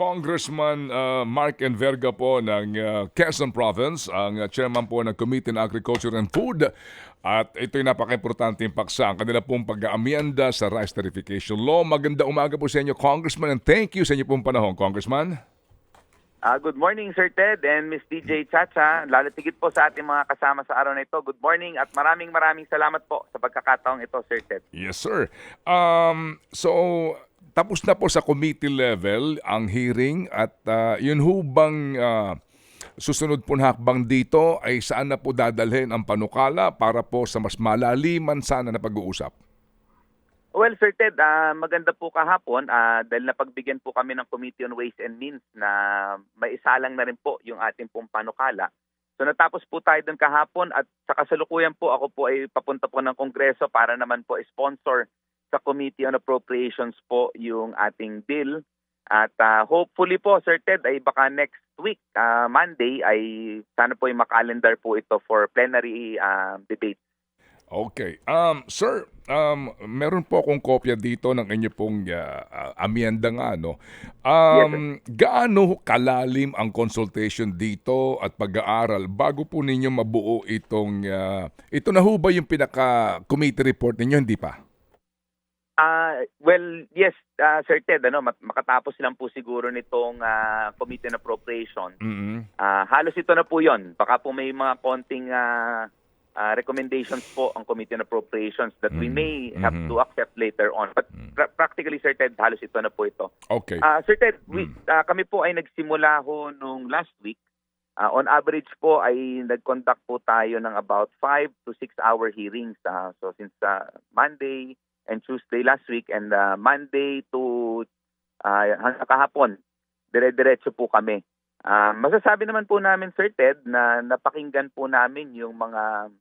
Congressman Mark Enverga po ng Quezon Province, ang chairman po ng Committee on Agriculture and Food. At ito'y napaka-importanteng paksa, ang kanila pong pag-aamyenda sa Rice Tariffication Law. Maganda umaga po sa inyo, Congressman, and thank you sa inyo pong panahon, Congressman. Good morning, Sir Ted and Miss DJ Chacha. Lalo tigit po sa ating mga kasama sa araw na ito. Good morning at maraming salamat po sa pagkakataong ito, Sir Ted. Yes, sir. So, tapos na po sa committee level ang hearing at yun ho bang susunod po na hakbang dito ay saan na po dadalhin ang panukala para po sa mas malaliman sana na pag-uusap? Well, Sir Ted, maganda po kahapon dahil napagbigyan po kami ng Committee on Ways and Means na maisalang na rin po yung ating pong panukala. So natapos po tayo doon kahapon at sa kasalukuyan po ako po ay papunta po ng Kongreso para naman po sponsor sa Committee on Appropriations po yung ating bill. At hopefully po, Sir Ted, ay baka next week, Monday, ay sana po yung makalendar po ito for plenary debate. Okay. Sir, meron po akong kopya dito ng inyo pong amyenda nga, no? Yes, Gaano kalalim ang consultation dito at pag-aaral bago po ninyo mabuo itong... ito na ho ba yung pinaka-committee report ninyo, hindi pa? Well, yes, Sir Ted, makatapos lang po siguro nitong Committee on Appropriation. Mm-hmm. Halos ito na po yon. Baka po may mga konting recommendations po ang Committee on Appropriations that we may have to accept later on. But practically, Sir Ted, halos ito na po ito. Okay. Sir Ted, kami po ay nagsimula ho nung last week. On average po ay nag-conduct po tayo ng about 5 to 6 hour hearings. So since Monday and Tuesday last week and Monday to hanggang kahapon, dire-diretso po kami. Masasabi naman po namin, Sir Ted, na napakinggan po namin yung mga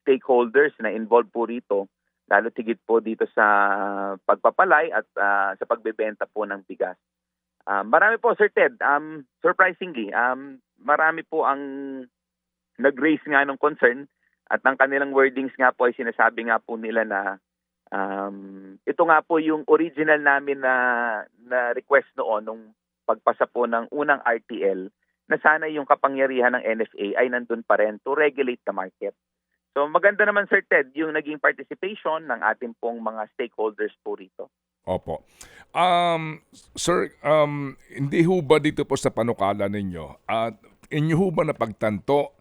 stakeholders na involved po rito, lalo tigit po dito sa pagpapalay at sa pagbebenta po ng bigas. Marami po, Sir Ted, surprisingly, marami po ang nag-raise nga ng concern at ang kanilang wordings nga po ay sinasabi nga po nila na ito nga po yung original namin na request noon nung pagpasa po ng unang RTL na sana yung kapangyarihan ng NFA ay nandun pa rin to regulate the market. So maganda naman, Sir Ted, yung naging participation ng ating pong mga stakeholders po rito. Opo. Sir, hindi ho ba dito po sa panukala ninyo at inyo ho ba napagtanto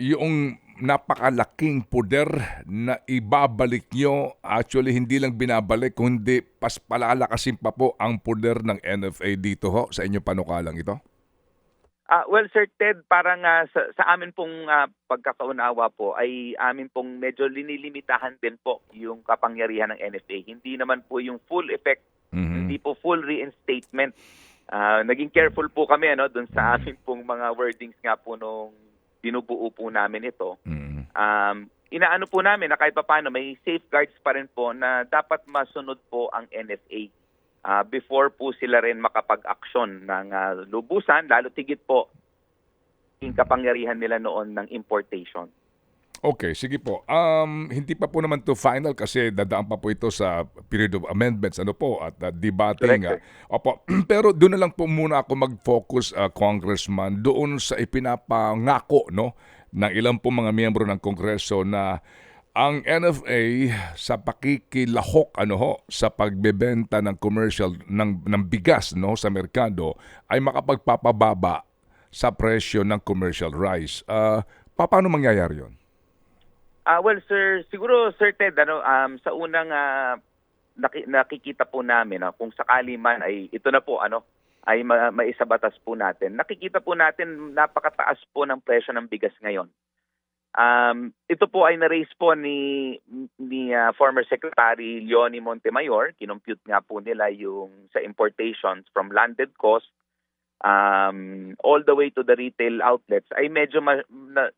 yung napakalaking poder na ibabalik nyo, actually hindi lang binabalik, kundi palalakasin pa po ang poder ng NFA dito ho sa inyong panukalang ito? Well, Sir Ted, parang sa amin pong pagkakaunawa po ay amin pong medyo linilimitahan din po yung kapangyarihan ng NFA. Hindi naman po yung full effect, hindi po full reinstatement. Naging careful po kami dun sa amin pong mga wordings nga po nung binubuo po namin ito. Inaano po namin na kahit paano may safeguards pa rin po na dapat masunod po ang NFA before po sila rin makapag-aksyon ng lubusan, lalo tigit po yung kapangyarihan nila noon ng importation. Okay, sige po. Hindi pa po naman to final kasi dadaan pa po ito sa period of amendments at debating. Opo. Pero doon na lang po muna ako mag-focus, Congressman, doon sa ipinapangako ng ilang po mga miyembro ng Kongreso na ang NFA sa pakikilahok sa pagbebenta ng commercial ng bigas sa merkado ay makapagpapababa sa presyo ng commercial rice. Paano mangyayari 'yon? Well, sir, siguro, Sir Ted, sa unang nakikita po namin kung sakali man ay ito na po ay maisabatas po natin. Nakikita po natin napakataas po ng presyo ng bigas ngayon. Ito po ay na-raise po ni former Secretary Leonie Montemayor. Kinompute nga po nila yung sa importations from landed cost all the way to the retail outlets ay medyo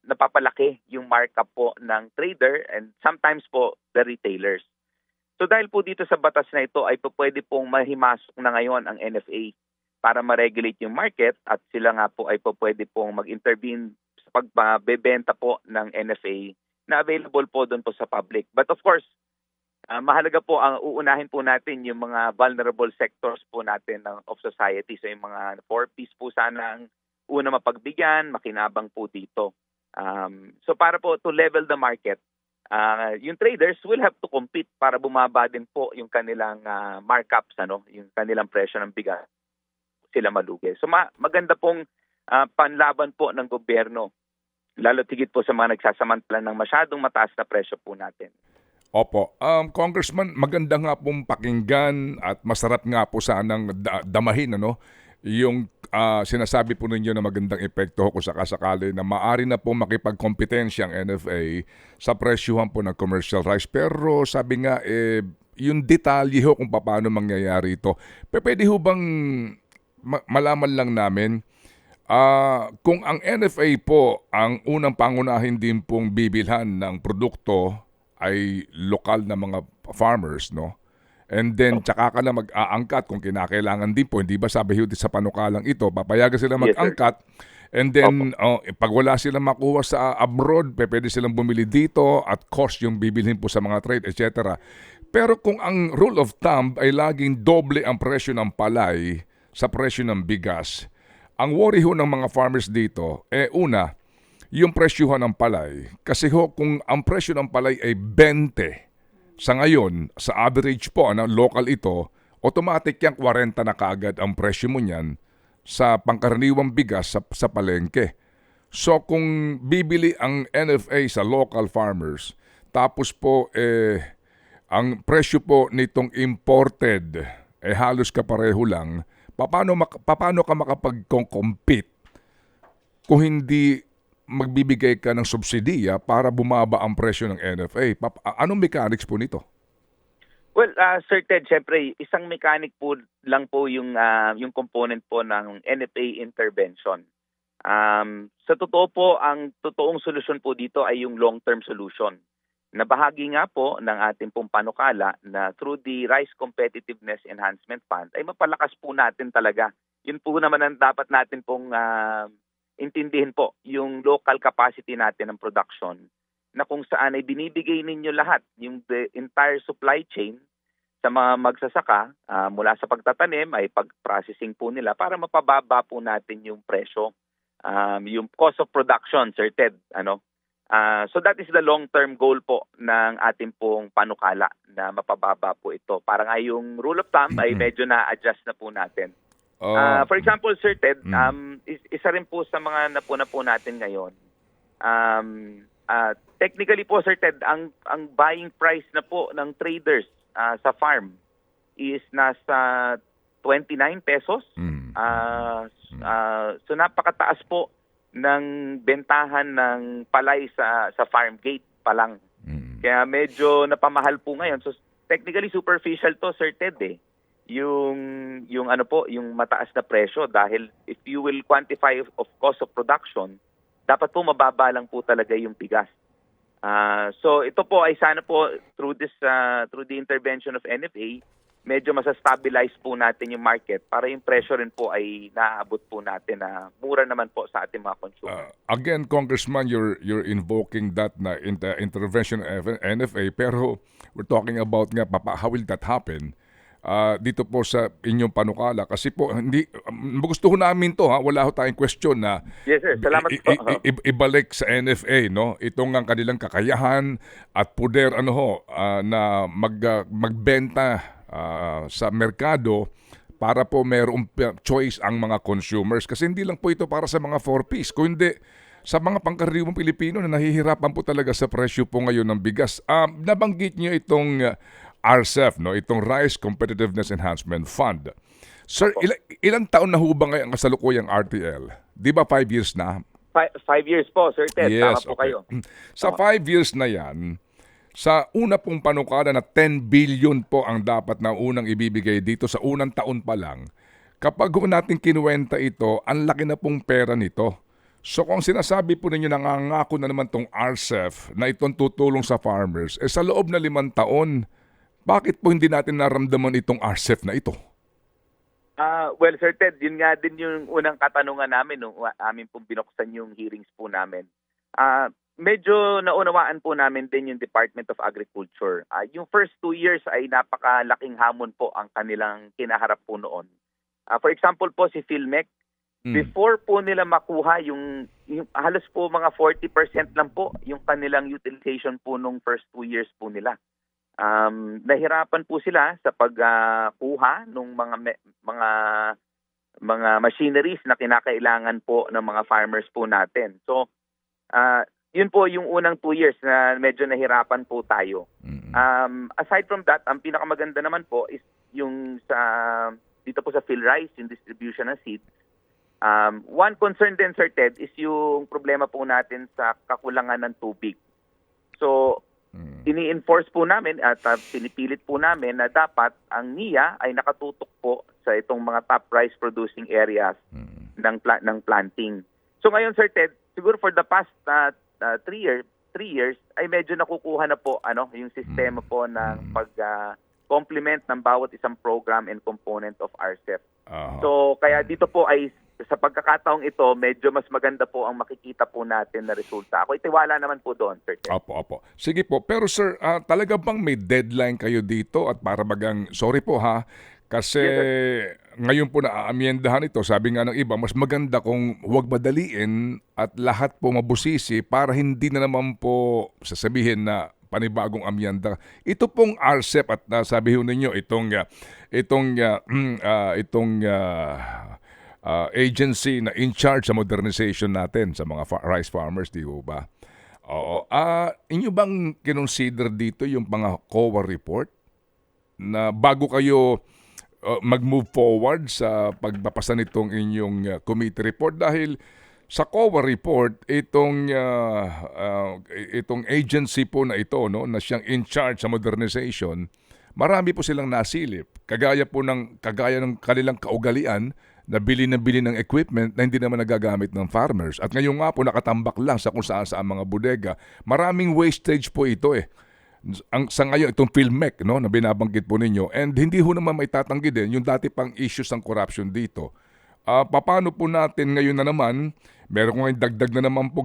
napapalaki yung markup po ng trader and sometimes po the retailers. So dahil po dito sa batas na ito ay pwede pong mahimasok na ngayon ang NFA para ma-regulate yung market at sila nga po ay pwede pong mag-intervene pagbebenta po ng NFA na available po doon po sa public. But of course, mahalaga po ang uunahin po natin yung mga vulnerable sectors po natin of society. So yung mga 4Ps po sana ang una mapagbigyan, makinabang po dito. So para po to level the market, yung traders will have to compete para bumaba din po yung kanilang markups, yung kanilang presyo ng bigas, sila malugi. So maganda pong panlaban po ng gobyerno, lalo tigit po sa mga nagsasamantala ng masyadong mataas na presyo po natin. Opo. Congressman, maganda nga pong pakinggan at masarap nga po sanang damahin yung sinasabi po ninyo na magandang epekto kung sakasakali na maari na po makipagkompetensya ang NFA sa presyuhan po ng commercial rice. Pero sabi nga, yung detalye ho kung paano mangyayari ito. Pwede ho bang malaman lang namin kung ang NFA po ang unang pangunahin din pong bibilhan ng produkto ay lokal na mga farmers, no? And then, tsaka ka na mag-aangkat kung kinakailangan din po. Hindi ba sabi ho sa panukalang ito, papayagan sila mag-angkat. And then, pag wala silang makuha sa abroad, pwede silang bumili dito at cost yung bibilhin po sa mga trade, etc. Pero kung ang rule of thumb ay laging doble ang presyo ng palay sa presyo ng bigas, ang worry ho ng mga farmers dito, una, yung presyuhan ng palay. Kasi ho, kung ang presyo ng palay ay 20 sa ngayon, sa average po, local ito, automatic yung 40 na kaagad ang presyo mo niyan sa pangkaraniwang bigas sa palengke. So kung bibili ang NFA sa local farmers, tapos po ang presyo po nitong imported halos kapareho lang, paano ka makapag-compete kung hindi magbibigay ka ng subsidiya para bumaba ang presyo ng NFA? Anong mechanics po nito? Well, Sir Ted, syempre, isang mechanic po lang po yung component po ng NFA intervention. Sa totoo po, ang totoong solusyon po dito ay yung long-term solution. Na bahagi nga po ng ating pong panukala na through the Rice Competitiveness Enhancement Fund ay mapalakas po natin talaga. Yun po naman ang dapat natin pong intindihin po, yung local capacity natin ng production na kung saan ay binibigay ninyo lahat, yung the entire supply chain sa mga magsasaka mula sa pagtatanim ay pag-processing po nila para mapababa po natin yung presyo, yung cost of production, Sir Ted. So that is the long-term goal po ng ating pong panukala na mapababa po ito. Para nga yung rule of thumb ay medyo na-adjust na po natin. For example, Sir Ted, isa rin po sa mga napuna po natin ngayon. Technically po, Sir Ted, ang buying price na po ng traders sa farm is nasa 29 pesos. So napakataas po ng bentahan ng palay sa farm gate pa lang. Kaya medyo napamahal po ngayon. So technically superficial to, Sir Ted, yung mataas na presyo dahil if you will quantify of cost of production, dapat po mababa lang po talaga yung bigas. So ito po ay sana po through the intervention of NFA, medyo masastabilize po natin yung market para yung presyo rin po ay naaabot po natin na mura naman po sa ating mga consumer. Again, Congressman, you're invoking that na intervention of NFA, pero we're talking about nga how will that happen? Dito po sa inyong panukala kasi po hindi gusto ko namin to wala ho tayong question na yes sir, salamat po. Ibalik sa NFA itong ang kanilang kakayahan at poder na magbenta sa merkado para po mayroong choice ang mga consumers kasi hindi lang po ito para sa mga 4Ps kundi sa mga pangkaraniwang Pilipino na nahihirapan po talaga sa presyo po ngayon ng bigas. Nabanggit niyo itong RCEF, itong Rice Competitiveness Enhancement Fund. Sir, ilang taon na ho ba ngayon ang kasalukuyang RTL? Di ba 5 years na? 5 years po, Sir Ted. Yes, tama po kayo. Sa 5 years na yan, sa una pong panukala na 10 billion po ang dapat na unang ibibigay dito sa unang taon pa lang, kapag natin kinuwenta ito, ang laki na pong pera nito. So kung sinasabi po ninyo nangangako na naman tong RCEF na itong tutulong sa farmers, sa loob na 5 taon, bakit po hindi natin naramdaman itong RCEF na ito? Well, Sir Ted, yun nga din yung unang katanungan namin nung amin pong binuksan yung hearings po namin. medyo naunawaan po namin din yung Department of Agriculture. Yung first 2 years ay napakalaking hamon po ang kanilang kinaharap po noon. For example po si Philmec, before po nila makuha yung halos po mga 40% lang po yung kanilang utilization po nung first 2 years po nila. Nahirapan po sila sa pagkuha nung mga machineries na kinakailangan po ng mga farmers po natin. So, yun po yung unang 2 years na medyo nahirapan po tayo. Aside from that, ang pinakamaganda naman po is yung dito po sa PhilRice, yung distribution ng seeds. One concern din, Sir Ted, is yung problema po natin sa kakulangan ng tubig. So, ini-enforce po namin at pinipilit po namin na dapat ang NIA ay nakatutok po sa itong mga top rice producing areas ng planting. So ngayon, Sir Ted, siguro for the past 3 years ay medyo nakukuha na po yung sistema po ng pag-complement ng bawat isang program and component of RCEP. So kaya dito po ay sa pagkakataong ito, medyo mas maganda po ang makikita po natin na resulta. Ako itiwala naman po doon, Sir Ted. Opo. Sige po. Pero sir, talaga bang may deadline kayo dito? At para bagang, sorry po ha, kasi ngayon po naaamyendahan ito, sabi nga ng iba, mas maganda kung huwag madaliin at lahat po mabusisi para hindi na naman po sasabihin na panibagong amyenda. Ito pong RCEP at sabi ho ninyo, itong agency na in charge sa modernization natin sa mga rice farmers, di ba? Oo. Inyo bang kinonsider dito yung mga COA report na bago kayo mag-move forward sa pagbabasa nitong inyong committee report? Dahil sa COA report, itong agency po na ito, no, na siyang in charge sa modernization, marami po silang nasilip. Kagaya ng kanilang kaugalian na bili ng equipment na hindi naman nagagamit ng farmers. At ngayon nga po nakatambak lang sa kung saan mga bodega. Maraming wastage po ito sa ngayon itong PhilMec, no, na binabanggit po ninyo, and hindi ho naman may tatanggi din yung dati pang issues ng corruption dito. Paano po natin ngayon na naman, meron ko ngayon dagdag na naman po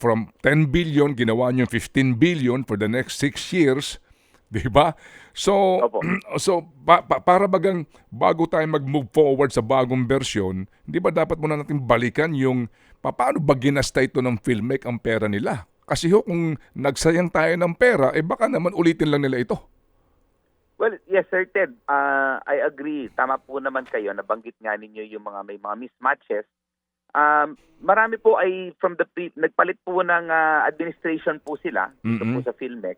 from 10 billion, ginawa nyo 15 billion for the next 6 years, di ba? So, para bagang bago tayo mag-move forward sa bagong version, di ba dapat muna natin balikan yung paano ba ginasta ito ng PhilMec ang pera nila? Kasi kung nagsayang tayo ng pera, baka naman ulitin lang nila ito. Well, yes, Sir Ted. I agree. Tama po naman kayo. Nabanggit nga ninyo yung may mga mismatches. Marami po ay nagpalit po ng administration po sila dito po sa PhilMec.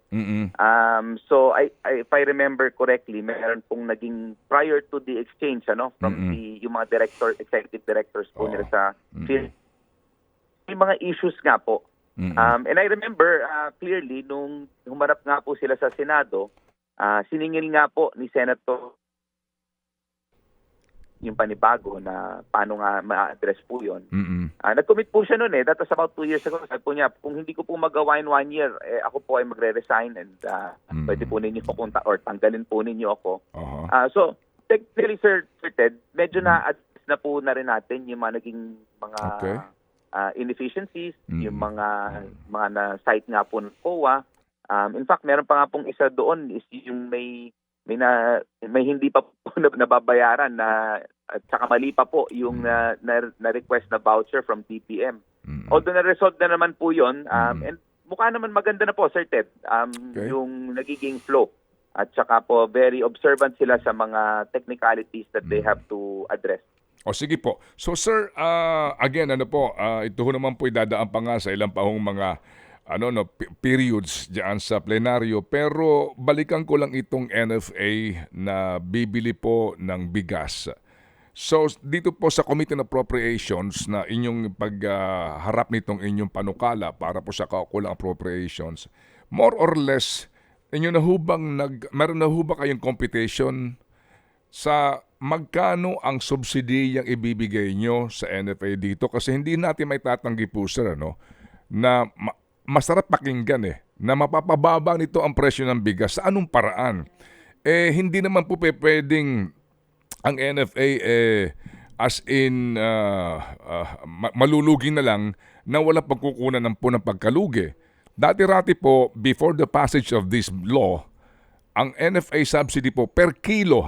So if I remember correctly, meron pong naging prior to the exchange from yung mga executive directors po nila sa PhilMec. May mga issues nga po. And I remember clearly nung humarap nga po sila sa Senado, siningil nga po ni Senator yung panibago na paano nga ma-address po yun. Nag-commit po siya noon That was about 2 years ago. Sabi po niya, kung hindi ko po magawa in 1 year, ako po ay magre-resign and pwede po ninyo pupunta or tanggalin po ninyo ako. So, technically, Sir Ted, medyo na-address na po na rin natin yung mga naging mga inefficiencies, yung mga na-cite nga po ng COA. In fact, meron pa nga pong isa doon is yung may hindi pa po nababayaran at saka mali pa po yung na-request na voucher from DPM. Although na-resolve na naman po yun, and mukha naman maganda na po, Sir Ted, yung nagiging flow. At saka po, very observant sila sa mga technicalities that they have to address. O sige po. So sir, again, ito ho naman po idadaan pa nga sa ilang pahong mga periods diyan sa plenaryo, pero balikan ko lang itong NFA na bibili po ng bigas. So dito po sa Committee on Appropriations na inyong pagharap nitong inyong panukala para po sa kaukulang appropriations, more or less meron na ho ba kayong computation sa magkano ang subsidiyang ibibigay nyo sa NFA dito? Kasi hindi natin may tatanggi po sir, na masarap pakinggan na mapapababa nito ang presyo ng bigas. Sa anong paraan? Hindi naman po pwedeng ang NFA as in malulugi na lang na walang pagkukunan ng pagkalugi. Dati-rati po, before the passage of this law, ang NFA subsidy po per kilo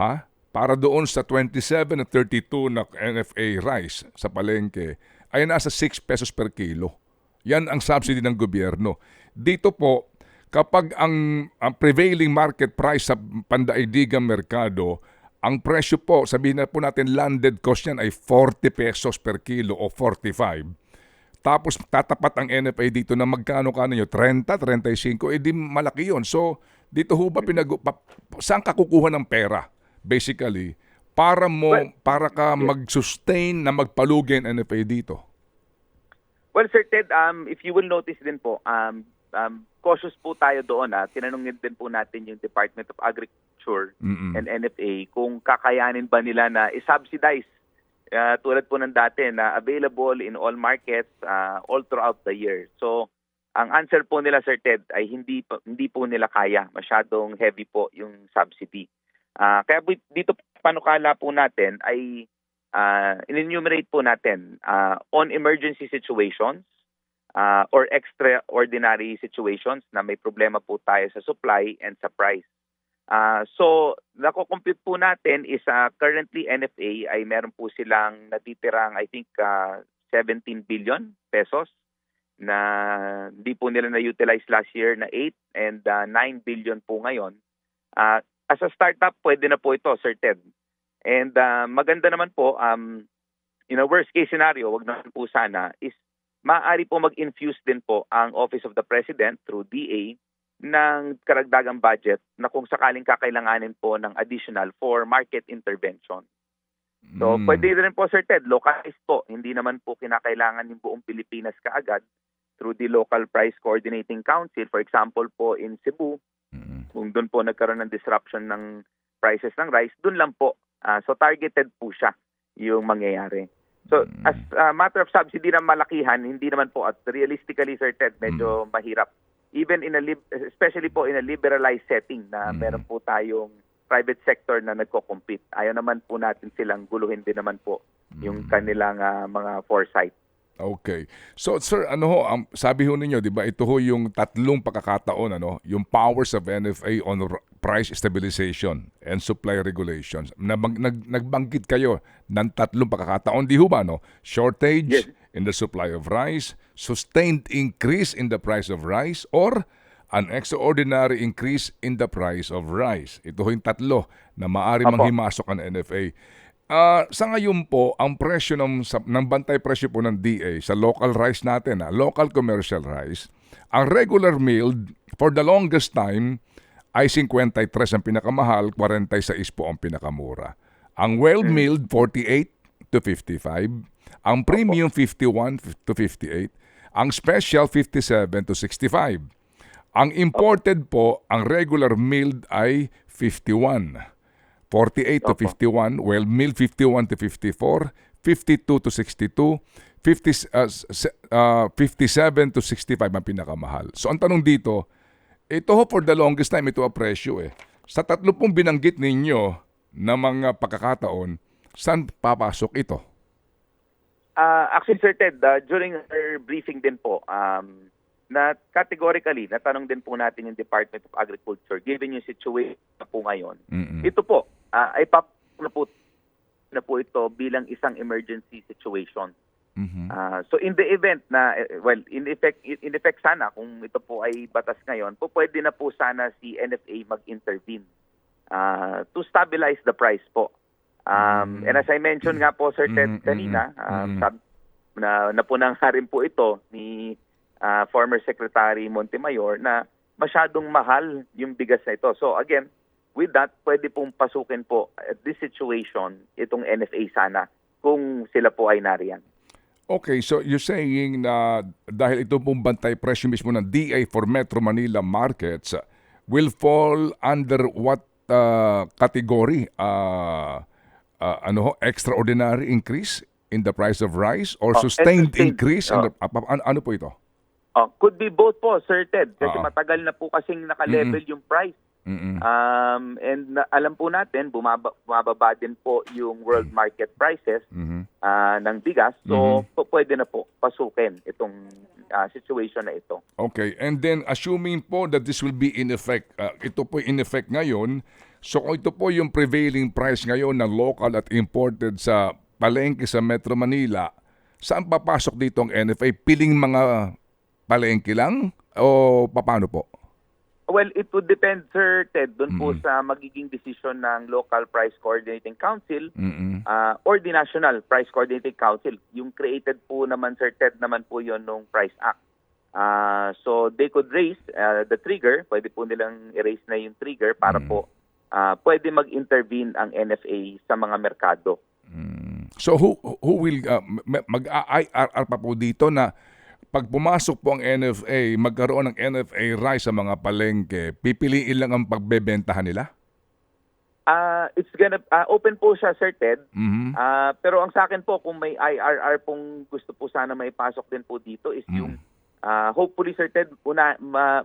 para doon sa 27 at 32 na NFA rice sa palengke, ay nasa 6 pesos per kilo. Yan ang subsidy ng gobyerno. Dito po, kapag ang prevailing market price sa pandaigdigang merkado, ang presyo po, sabihin na po natin landed cost yan ay 40 pesos per kilo o 45. Tapos tatapat ang NFA dito na magkano-kano nyo, 30, 35, di malaki yon. So, dito ho ba saan ka kukuha ng pera, basically, para ka mag-sustain na magpalugi ang NFA dito? Well, Sir Ted, if you will notice din po, cautious po tayo doon. Tinanungin din po natin yung Department of Agriculture and NFA kung kakayanin ba nila na i-subsidize tulad po ng dati na available in all markets all throughout the year. So, ang answer po nila, Sir Ted, ay hindi po nila kaya. Masyadong heavy po yung subsidy. Kaya dito panukala po natin ay in-enumerate po natin on emergency situations or extraordinary situations na may problema po tayo sa supply and sa price. So, nako-compute po natin is currently NFA ay meron po silang natitirang I think 17 billion pesos na hindi po nila na-utilize last year na 8 and 9 billion po ngayon. As a startup, pwede na po ito, Sir Ted. And maganda naman po, in a worst case scenario, wag naman po sana, is maaari po mag-infuse din po ang Office of the President through DA ng karagdagang budget na kung sakaling kakailanganin po ng additional for market intervention. So, pwede rin po, Sir Ted, localized po. Hindi naman po kinakailangan yung buong Pilipinas kaagad through the Local Price Coordinating Council. For example po, in Cebu, kung doon po nagkaroon ng disruption ng prices ng rice, doon lang po. So, targeted po siya yung mangyayari. So, as a matter of subsidy na malakihan, hindi naman po, at realistically, Sir Ted, medyo mahirap. Even especially po in a liberalized setting na meron po tayong private sector na nagko-compete. Ayaw naman po natin silang guluhin din naman po yung kanilang mga foresight. Okay. So, sir, sabi ho ninyo, di ba, ito ho yung tatlong pagkakataon, yung powers of NFA on price stabilization and supply regulations. Nagbanggit kayo ng tatlong pagkakataon, di ho ba, Shortage in the supply of rice, sustained increase in the price of rice, or an extraordinary increase in the price of rice. Ito ho yung tatlo na maaari manghimasok ang NFA. Sa ngayon po, ang presyo ng bantay presyo po ng DA sa local rice natin, local commercial rice, ang regular milled for the longest time ay 53 ang pinakamahal, 46 po ang pinakamura. Ang well milled 48 to 55, ang premium 51 to 58, ang special 57 to 65. Ang imported po, ang regular milled ay 51. 48 to 51, well milled 51 to 54, 52 to 62, 57 to 65 ang pinakamahal. So ang tanong dito, ito ho for the longest time, ito ang presyo Sa tatlo pong binanggit ninyo na mga pagkakataon, saan papasok ito? Actually, Sir Ted, during our briefing din po, na categorically, natanong din po natin yung Department of Agriculture, given yung situation na po ngayon, ito po, ay na po ito bilang isang emergency situation. So in the event na, in effect sana, kung ito po ay batas ngayon, po pwede na po sana si NFA mag-intervene to stabilize the price po. And as I mentioned nga po, Sir Ted, kanina, napunang rin po ito ni former Secretary Montemayor na masyadong mahal yung bigas na ito. So again, with that, pwede pong pasukin po at this situation itong NFA sana kung sila po ay nariyan. Okay, so you're saying na dahil ito pong bantay presyo mismo ng DA for Metro Manila markets will fall under what category? Extraordinary increase in the price of rice or sustained increase? Ano po ito? Could be both po, Sir Ted. Kasi matagal na po kasing naka-level yung price. Mm. Alam po natin, bumababa din po yung world market prices Mhm. ng bigas. So, pwede na po pasukin itong situation na ito. Okay, and then assuming po that this will be in effect, ito po in effect ngayon, so kung ito po yung prevailing price ngayon ng local at imported sa palengke sa Metro Manila, saan papasok dito ang NFA? Piling mga palengke lang o paano po? Well, it would depend, Sir Ted, doon po sa magiging decision ng Local Price Coordinating Council Mm-mm. or the National Price Coordinating Council. Yung created po naman, Sir Ted, naman po yon nung Price Act. So they could raise the trigger. Pwede po nilang i-raise na yung trigger para po pwede mag-intervene ang NFA sa mga merkado. So who will mag-IRR pa po dito na pag pumasok po ang NFA, magkaroon ng NFA rise sa mga palengke, pipiliin lang ang pagbebentahan nila? It's gonna open po siya, Sir Ted. Mhm. Pero ang sa akin po, kung may IRR pong gusto po sana may pasok din po dito is yung hopefully, Sir Ted,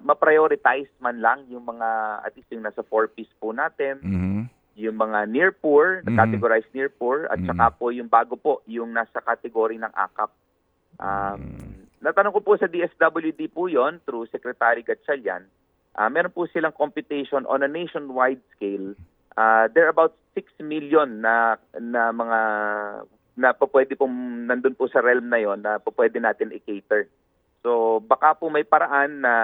ma-prioritize man lang yung mga at least yung nasa 4Ps po natin, Mhm. yung mga near poor, categorized near poor, at saka po yung bago po, yung nasa category ng AKAP. Natanong ko po sa DSWD po yon through Secretary Gatchalian. Meron po silang computation on a nationwide scale. There are about 6 million na mga na pwede pong nandun po sa realm na yon na pwede natin i-cater. So baka po may paraan na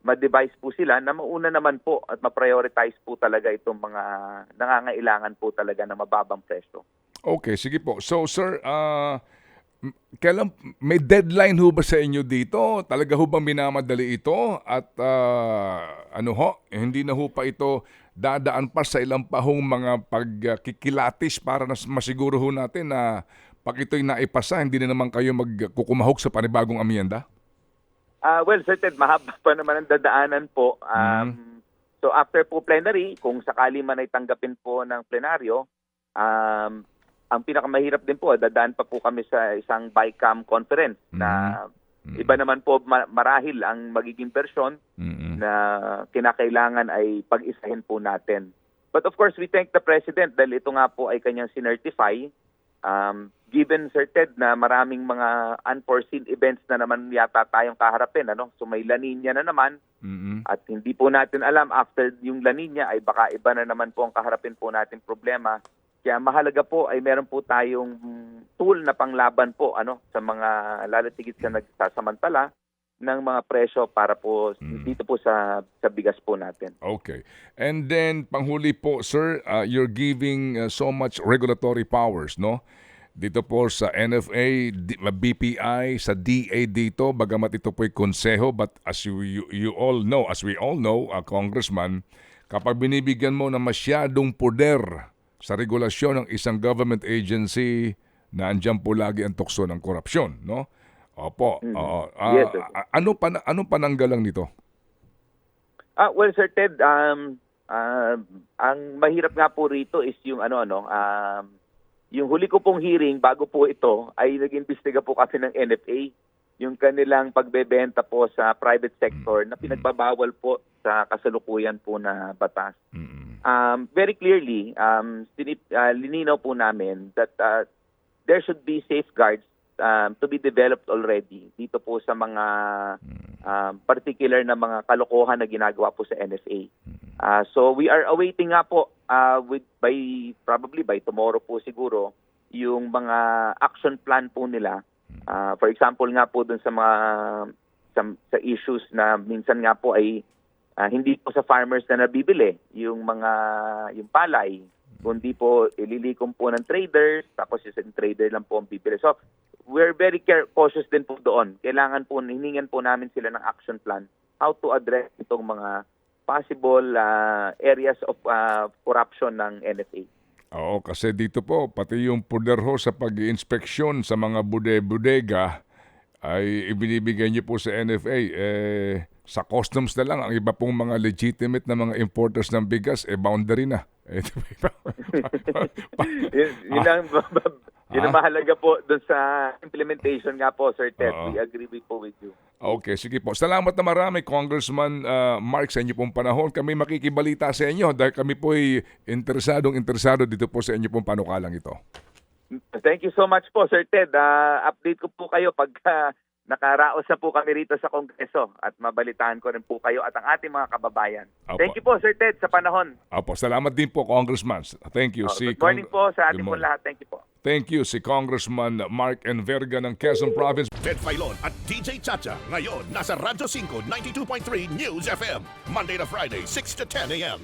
ma-devise po sila na mauna naman po at ma-prioritize po talaga itong mga nangangailangan po talaga ng mababang presyo. Okay, sige po. So sir, kailan may deadline ho ba sa inyo dito? Talaga ho bang minamadali ito? At hindi na ho pa ito dadaan pa sa ilang pahong mga pagkikilatis para na masiguro ho natin na pag ito'y naipasa, hindi na naman kayo magkukumahog sa panibagong amyenda? Well, Sir Ted, mahaba pa naman ang dadaanan po. So after po plenary, kung sakali man ay tanggapin po ng plenaryo, ang pinakamahirap din po, dadaan pa po kami sa isang BICAM conference na iba naman po marahil ang magiging version na kinakailangan ay pag-isahin po natin. But of course, we thank the President dahil ito nga po ay kanyang sinertify. Given, Sir Ted, na maraming mga unforeseen events na naman yata tayong kaharapin. So may La Nina na naman at hindi po natin alam after yung La Nina ay baka iba na naman po ang kaharapin po natin problema. Kaya mahalaga po ay meron po tayong tool na panglaban po sa mga lalo tigit sa nagsasamantala ng mga presyo para po dito po sa bigas po natin. Okay. And then panghuli po, sir, you're giving so much regulatory powers, no? Dito po sa NFA, BPI, sa DA dito, bagamat ito po'y konseho, but as you all know, as we all know, Congressman, kapag binibigyan mo na masyadong poder sa regulasyon ng isang government agency, na andyan po lagi ang tukso ng korupsyon, no? Opo. Yes, sir. Ano pananggalang nito? Well, Sir Ted, ang mahirap nga po rito is yung yung huli ko pong hearing bago po ito ay nag-imbestiga po kami ng NFA yung kanilang pagbebenta po sa private sector na pinagbabawal po sa kasalukuyan po na batas. Very clearly, lininaw po namin that there should be safeguards to be developed already dito po sa mga particular na mga kalokohan na ginagawa po sa NFA. So we are awaiting nga po probably by tomorrow po siguro yung mga action plan po nila. For example nga po dun sa mga sa issues na minsan nga po ay hindi po sa farmers na nabibili yung palay, kundi po ililikom po ng traders, tapos yung trader lang po ang bibili. So we're very cautious din po doon. Kailangan po hiningan po namin sila ng action plan how to address itong mga possible areas of corruption ng NFA. Oo, kasi dito po, pati yung poder ho sa pag-inspeksyon sa mga bodega ay ibinibigay niyo po sa NFA. Sa customs na lang, ang iba pong mga legitimate na mga importers ng bigas, boundary na. Yun ang mahalaga po doon sa implementation nga po, Sir Ted. Oo. We agree po with you. Okay, sige po. Salamat na marami, Congressman Mark, sa inyo pong panahon. Kami makikibalita sa inyo dahil kami po ay interesado dito po sa inyo pong panukalang ito. Thank you so much po, Sir Ted. Update ko po kayo pag nakaraos na po kami rito sa Kongreso at mabalitaan ko rin po kayo at ang ating mga kababayan. Opo. Thank you po, Sir Ted, sa panahon. Opo, salamat din po, Congressman. Thank you. Good morning po sa ating Good po morning. lahat. Thank you po. Thank you, si Congressman Mark Enverga ng Quezon Province. Ted Filon at DJ Chacha. Ngayon, nasa Radyo 5, 92.3 News FM. Monday to Friday, 6 to 10 a.m.